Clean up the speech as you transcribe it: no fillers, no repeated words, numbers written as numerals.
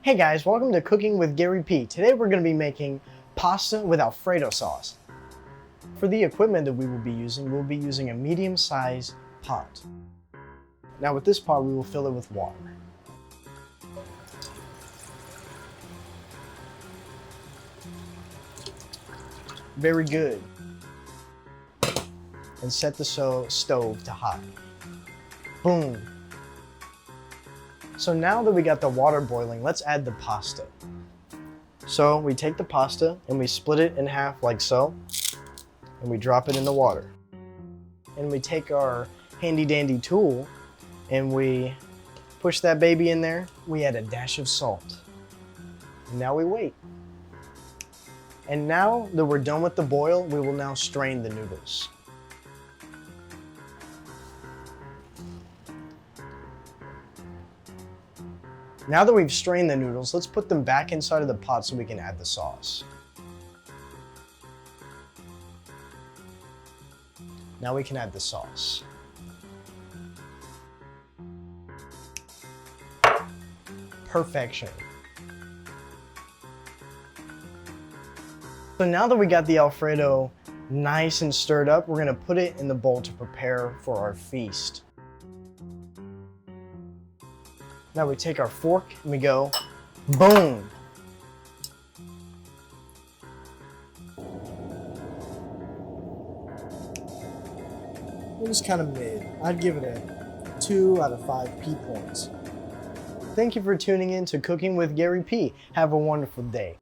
Hey guys, welcome to Cooking with Garry P. Today we're going to be making pasta with Alfredo sauce. For the equipment that we will be using, we'll be using a medium-sized pot. Now with this pot, we will fill it with water. Very good. And set the stove to hot. Boom. So now that we got the water boiling, let's add the pasta. So we take the pasta and we split it in half like so, and we drop it in the water. And we take our handy dandy tool and we push that baby in there. We add a dash of salt. And now we wait. And now that we're done with the boil, we will now strain the noodles. Now that we've strained the noodles, let's put them back inside of the pot so we can add the sauce. Now we can add the sauce. Perfection. So now that we got the Alfredo nice and stirred up, we're gonna put it in the bowl to prepare for our feast. Now we take our fork and we go, boom. It was kind of mid. I'd give it a 2 out of 5 P points. Thank you for tuning in to Cooking with Garry P. Have a wonderful day.